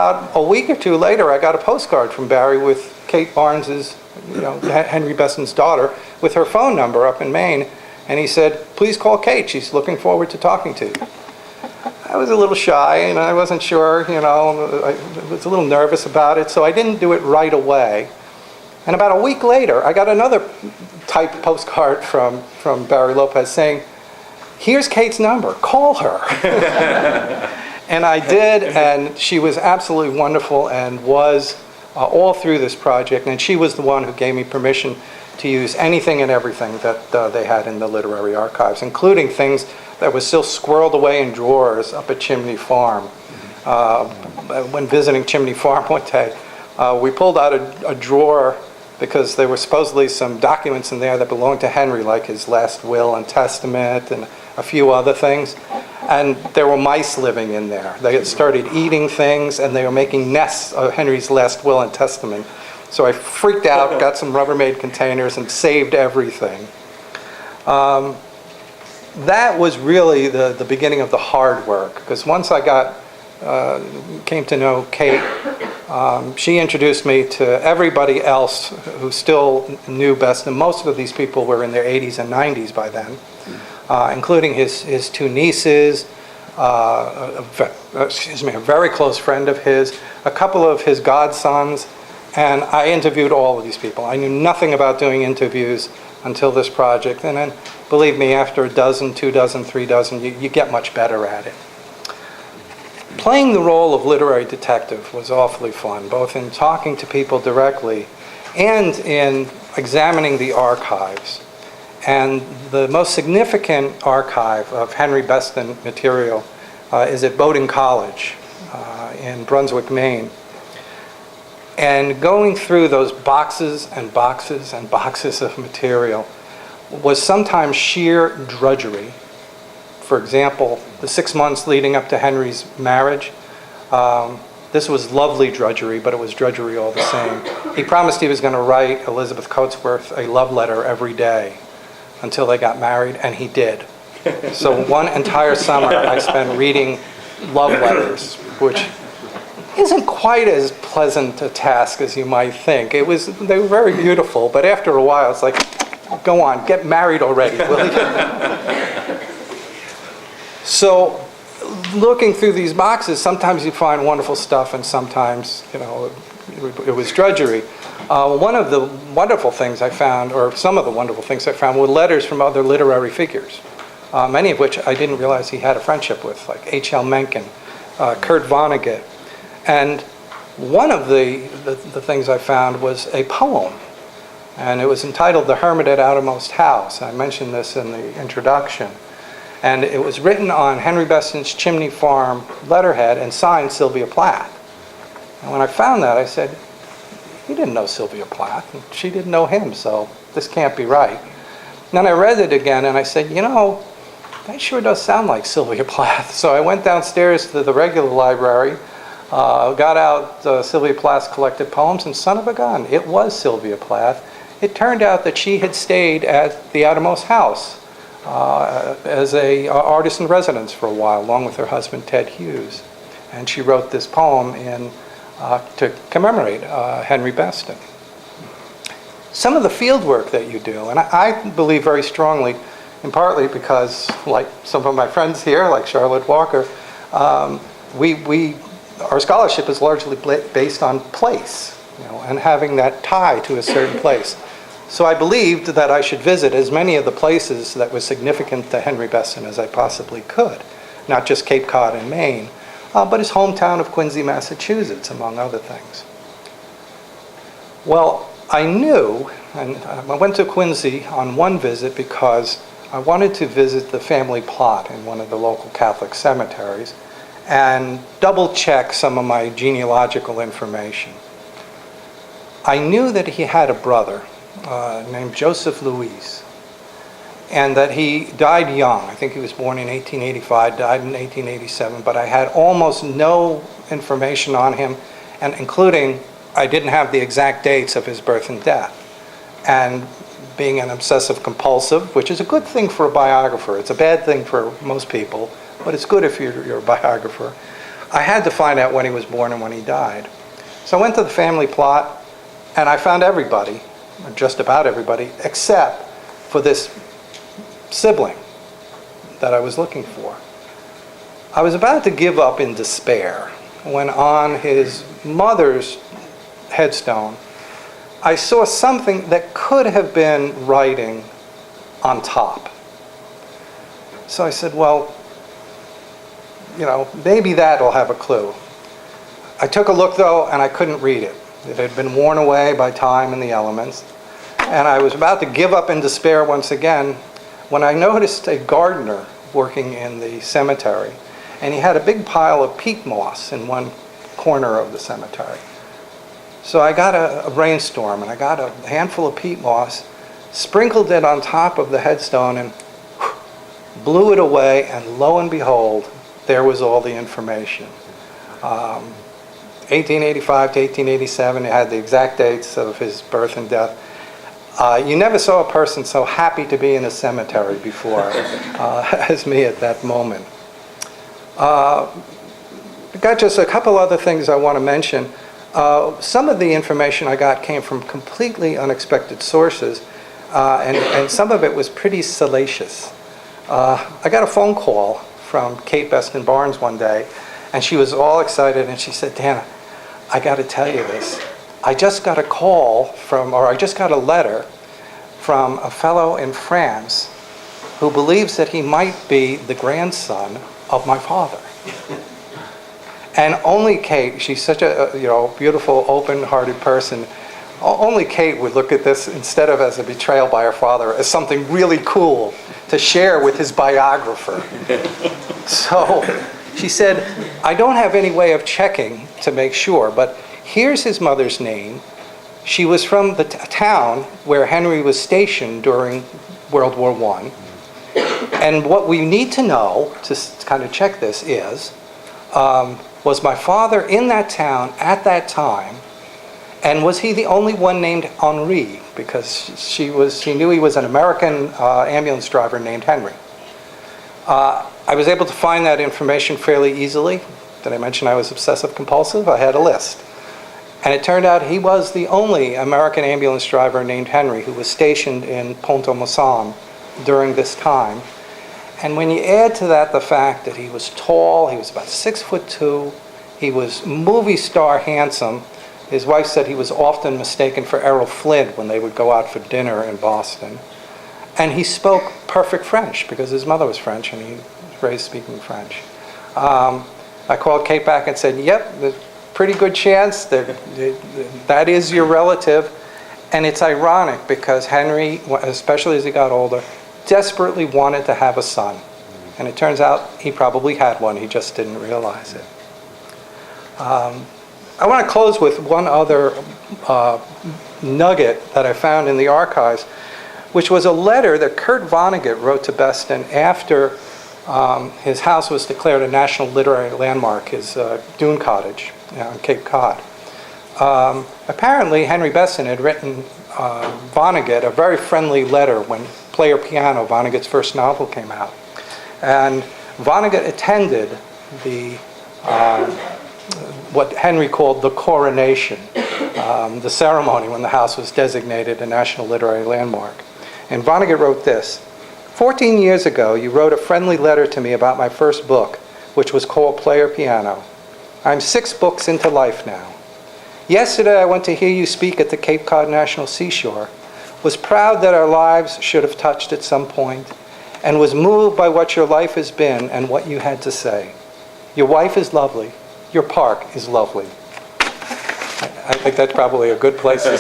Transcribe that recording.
about a week or two later, I got a postcard from Barry with Kate Barnes's, Henry Beston's daughter, with her phone number up in Maine. And he said, please call Kate. She's looking forward to talking to you. I was a little shy, and I wasn't sure, I was a little nervous about it, so I didn't do it right away. And about a week later, I got another typed postcard from Barry Lopez saying, here's Kate's number, call her. And I did, and she was absolutely wonderful and was all through this project, and she was the one who gave me permission to use anything and everything that they had in the literary archives, including things that was still squirreled away in drawers up at Chimney Farm. When visiting Chimney Farm one day, we pulled out a drawer because there were supposedly some documents in there that belonged to Henry, like his last will and testament and a few other things. And there were mice living in there. They had started eating things, and they were making nests of Henry's last will and testament. So I freaked out, got some Rubbermaid containers, and saved everything. That was really the beginning of the hard work, because once I came to know Kate, she introduced me to everybody else who still knew Beston. Most of these people were in their 80s and 90s by then, including his two nieces, a very close friend of his, a couple of his godsons, and I interviewed all of these people. I knew nothing about doing interviews until this project, and then, believe me, after a dozen, 2 dozen, 3 dozen, you get much better at it. Playing the role of literary detective was awfully fun, both in talking to people directly and in examining the archives. And the most significant archive of Henry Beston material is at Bowdoin College in Brunswick, Maine. And going through those boxes and boxes and boxes of material was sometimes sheer drudgery. For example, the 6 months leading up to Henry's marriage, this was lovely drudgery, but it was drudgery all the same. He promised he was going to write Elizabeth Coatsworth a love letter every day until they got married, and he did. So one entire summer I spent reading love letters, which isn't quite as pleasant a task as you might think. They were very beautiful, but after a while it's like, go on, get married already, will you? So looking through these boxes, sometimes you find wonderful stuff, and sometimes, it was drudgery. One of the wonderful things I found, or some of the wonderful things I found, were letters from other literary figures, many of which I didn't realize he had a friendship with, like H.L. Mencken, Kurt Vonnegut. And one of the things I found was a poem, and it was entitled The Hermit at Outermost House. I mentioned this in the introduction. And it was written on Henry Beston's Chimney Farm letterhead and signed Sylvia Plath. And when I found that, I said, he didn't know Sylvia Plath, and she didn't know him, so this can't be right. And then I read it again, and I said, that sure does sound like Sylvia Plath. So I went downstairs to the regular library, got out Sylvia Plath's collected poems, and son of a gun, it was Sylvia Plath. It turned out that she had stayed at the Outermost House as a artist in residence for a while, along with her husband Ted Hughes. And she wrote this poem to commemorate Henry Beston. Some of the field work that you do, and I believe very strongly, and partly because, like some of my friends here, like Charlotte Walker, our scholarship is largely based on place, and having that tie to a certain place. So I believed that I should visit as many of the places that were significant to Henry Beston as I possibly could, not just Cape Cod and Maine, but his hometown of Quincy, Massachusetts, among other things. Well, I knew, and I went to Quincy on one visit because I wanted to visit the family plot in one of the local Catholic cemeteries and double-check some of my genealogical information. I knew that he had a brother named Joseph Louis, and that he died young. I think he was born in 1885, died in 1887, but I had almost no information on him, and including, I didn't have the exact dates of his birth and death. And being an obsessive compulsive, which is a good thing for a biographer, it's a bad thing for most people, but it's good if you're a biographer, I had to find out when he was born and when he died. So I went to the family plot, and I found everybody, or just about everybody, except for this sibling that I was looking for. I was about to give up in despair when on his mother's headstone, I saw something that could have been writing on top. So I said, well, maybe that'll have a clue. I took a look, though, and I couldn't read it. It had been worn away by time and the elements. And I was about to give up in despair once again when I noticed a gardener working in the cemetery. And he had a big pile of peat moss in one corner of the cemetery. So I got a rainstorm, and I got a handful of peat moss, sprinkled it on top of the headstone, and blew it away, and lo and behold, there was all the information. 1885 to 1887, it had the exact dates of his birth and death. You never saw a person so happy to be in a cemetery before as me at that moment. I've got just a couple other things I want to mention. Some of the information I got came from completely unexpected sources, and some of it was pretty salacious. I got a phone call from Kate Beston Barnes one day, and she was all excited, and she said, "Dan, I got to tell you this. I just got I just got a letter from a fellow in France who believes that he might be the grandson of my father." And only Kate, she's such a beautiful, open-hearted person, only Kate would look at this, instead of as a betrayal by her father, as something really cool to share with his biographer. So she said, "I don't have any way of checking to make sure, but here's his mother's name. She was from the town where Henry was stationed during World War I. And what we need to know to kind of check this is, was my father in that town at that time, and was he the only one named Henri? Because she knew he was an American ambulance driver named Henry." I was able to find that information fairly easily. Did I mention I was obsessive compulsive? I had a list. And it turned out he was the only American ambulance driver named Henry who was stationed in Pont-à-Mousson during this time. And when you add to that the fact that he was tall, he was about 6'2", he was movie star handsome. His wife said he was often mistaken for Errol Flynn when they would go out for dinner in Boston. And he spoke perfect French because his mother was French and he was raised speaking French. I called Kate back and said, "Yep, there's a pretty good chance that is your relative." And it's ironic because Henry, especially as he got older, desperately wanted to have a son. And it turns out he probably had one, he just didn't realize it. I want to close with one other nugget that I found in the archives, which was a letter that Kurt Vonnegut wrote to Beston after his house was declared a National Literary Landmark, his Dune Cottage on Cape Cod. Apparently, Henry Beston had written Vonnegut a very friendly letter when Player Piano, Vonnegut's first novel, came out. And Vonnegut attended the what Henry called the coronation, the ceremony when the house was designated a National Literary Landmark. And Vonnegut wrote this: 14 years ago, you wrote a friendly letter to me about my first book, which was called Player Piano. I'm 6 books into life now. Yesterday, I went to hear you speak at the Cape Cod National Seashore, was proud that our lives should have touched at some point, and was moved by what your life has been and what you had to say. Your wife is lovely. Your park is lovely. I think that's probably a good place to